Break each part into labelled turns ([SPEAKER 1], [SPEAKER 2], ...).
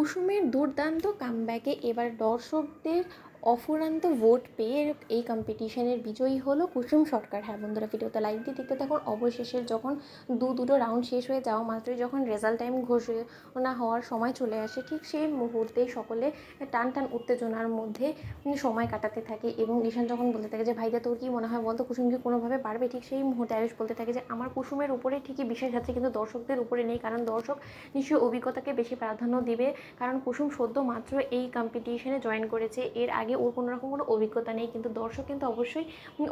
[SPEAKER 1] কুসুমের দুর্দান্ত কামব্যাকে এবার দর্শকদের অফুরন্ত ভোট পেয়ে এই কম্পিটিশনের বিজয়ী হলো কুসুম সরকার। হ্যাঁ বন্ধুরা, ভিডিওতে লাইক দিয়ে দেখতে থাকুন। অবশেষে যখন দুটো রাউন্ড শেষ হয়ে যাওয়া মাত্রই যখন রেজাল্ট টাইম ঘোষণা হওয়ার সময় চলে আসে, ঠিক সেই মুহূর্তে সকলে টান টান উত্তেজনার মধ্যে সময় কাটাতে থাকে এবং ঈশান যখন বলতে থাকে যে ভাইদা তোর কি মনে হয় বলতো, কুসুম কি কোনোভাবে পারবে, ঠিক সেই মুহূর্তে আয়ুষ বলতে থাকে যে আমার কুসুমের উপরে ঠিকই বিশ্বাস আছে, কিন্তু দর্শকদের উপরে নেই, কারণ দর্শক নিশ্চয়ই অভিজ্ঞতাকে বেশি প্রাধান্য দিবে। কারণ কুসুম সদ্য মাত্র এই কম্পিটিশনে জয়েন করেছে, এর আগে ওর কোনো রকম কোনো অভিজ্ঞতা নেই, কিন্তু দর্শক কিন্তু অবশ্যই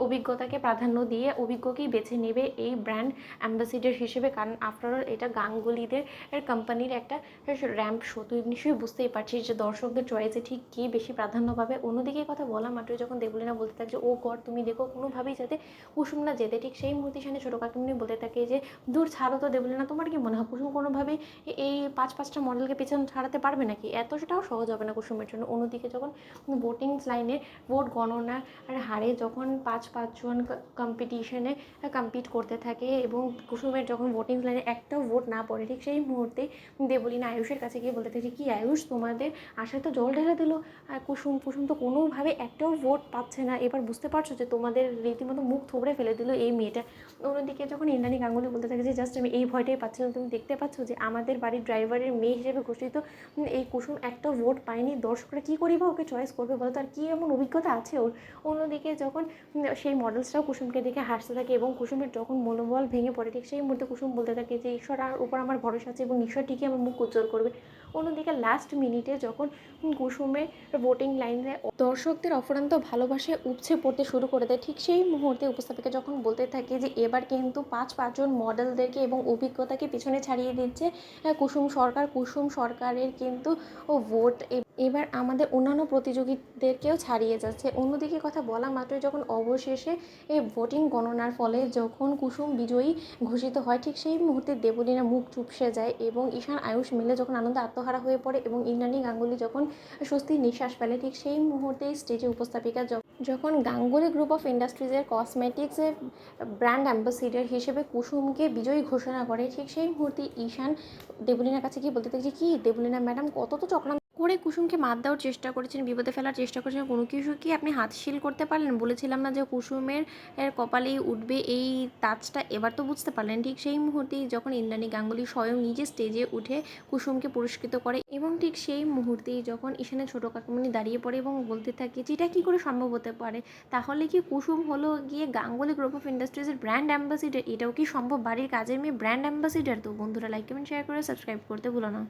[SPEAKER 1] অভিজ্ঞতাকে প্রাধান্য দিয়ে অভিজ্ঞকেই বেছে নেবে এই ব্র্যান্ড অ্যাম্বাসিডার হিসেবে। কারণ আফটারঅল এটা গাঙ্গুলিদের কোম্পানির একটা র্যাম্প শো, তুই নিশ্চয়ই বুঝতেই পারছিস যে দর্শকদের চয়েসে ঠিক কে বেশি প্রাধান্য পাবে। অন্যদিকে কথা বলা মাত্রই যখন দেবলীনা বলতে থাকে যে ও গড তুমি দেখো কোনোভাবেই যাতে কুসুম না যেতে, ঠিক সেই মুহূর্তে সামনে ছোটো কাকিমনি বলতে থাকে যে দূর ছাড়ো তো দেবলীনা, তোমার কি মনে হয় কুসুম কোনোভাবেই এই পাঁচটা মডেলকে পেছনে ছাড়াতে পারবে নাকি? এতটাও সহজ হবে না কুসুমের জন্য। অন্যদিকে যখন ভোটিং লাইনে ভোট গণনার হারে যখন পাঁচজন কম্পিটিশনে কম্পিট করতে থাকে এবং কুসুমের যখন ভোটিং লাইনে একটাও ভোট না পড়ে, ঠিক সেই মুহূর্তে দেবলীনা আয়ুষের কাছে গিয়ে বলতে থাকে কি আয়ুষ, তোমাদের আশায় তো জল ঢেলে দিল কুসুম তো কোনোভাবে একটাও ভোট পাচ্ছে না, এবার বুঝতে পারছো যে তোমাদের রীতিমতো মুখ থুবড়ে ফেলে দিল এই মেয়েটা। অন্যদিকে যখন ইন্দ্রাণী গাঙ্গুলি বলতে থাকে যে জাস্ট আমি এই ভয়টাই পাচ্ছিলাম, তুমি দেখতে পাচ্ছ যে আমাদের বাড়ির ড্রাইভারের মেয়ে হিসেবে ঘোষিত এই কুসুম একটা ভোট পায়নি, দর্শকরা কী করি বা ওকে চয়েস করবে বলো তো, আর কী এমন অভিজ্ঞতা আছে ওর। অন্যদিকে যখন সেই মডেলসটাও কুসুমকে দেখে হাসতে থাকে এবং কুসুমের যখন মনোবল ভেঙে পড়ে, ঠিক সেই মুহূর্তে কুসুম বলতে থাকে যে ঈশ্বর আর উপর আমার ভরসা আছে এবং ঈশ্বর ঠিকই আমার মুখ উজ্জ্বল করবে। অন্যদিকে লাস্ট মিনিটে যখন কুসুমের ভোটিং লাইনে দর্শকদের অফুরন্ত ভালোবাসায় উপচে পড়তে শুরু করে দেয়, ঠিক সেই মুহূর্তে উপস্থাপিকা যখন বলতে থাকে যে এবার কিন্তু পাঁচজন মডেলদেরকে এবং অভিজ্ঞতাকে পিছনে ছাড়িয়ে দিচ্ছে কুসুম সরকারের কিন্তু ভোট এবার আমাদের অন্যান্য প্রতিযোগীদেরকেও ছাড়িয়ে যাচ্ছে। অন্যদিকে কথা বলা মাত্রই যখন অবশেষে এই ভোটিং গণনার ফলে যখন কুসুম বিজয়ী ঘোষিত হয়, ঠিক সেই মুহূর্তে দেবলীনা মুখ চুপসে যায় এবং ঈশান আয়ুষ মিলে যখন আনন্দে আত্মহারা হয়ে পড়ে এবং ইন্দ্রাণী গাঙ্গুলি যখন স্বস্তির নিঃশ্বাস ফেলে, ঠিক সেই মুহূর্তেই স্টেজে উপস্থাপিকা যখন গাঙ্গুলি গ্রুপ অফ ইন্ডাস্ট্রিজের কসমেটিক্সের ব্র্যান্ড অ্যাম্বাসিডার হিসেবে কুসুমকে বিজয়ী ঘোষণা করে, ঠিক সেই মুহূর্তে ঈশান দেবলীনার কাছে গিয়ে বলতে থাকে যে কি দেবলীনা ম্যাডাম, কত তো চক্রান্ত করে কুসুমকে মাত দেওয়ার চেষ্টা করেছেন, বিপদে ফেলার চেষ্টা করেছেন, কোনো কিছু কি আপনি হাতশিল করতে পারলেন? বলেছিলাম না যে কুসুমের কপালেই উঠবে এই তাজটা, এবার তো বুঝতে পারলেন। ঠিক সেই মুহূর্তেই যখন ইন্দ্রাণী গাঙ্গুলি স্বয়ং নিজে স্টেজে উঠে কুসুমকে পুরস্কৃত করে এবং ঠিক সেই মুহূর্তেই যখন ঈশানের ছোটো কাকিমণি দাঁড়িয়ে পড়ে এবং বলতে থাকে যে এটা কী করে সম্ভব হতে পারে, তাহলে কি কুসুম হলো গিয়ে গাঙ্গুলি গ্রুপ অফ ইন্ডাস্ট্রিজের ব্র্যান্ড অ্যাম্বাসিডার? এটাও কি সম্ভব? বাড়ির কাজের মেয়ে ব্র্যান্ড অ্যাম্বাসিডার? তো বন্ধুরা লাইক কমেন্ট শেয়ার করে সাবস্ক্রাইব করতে ভুলো না।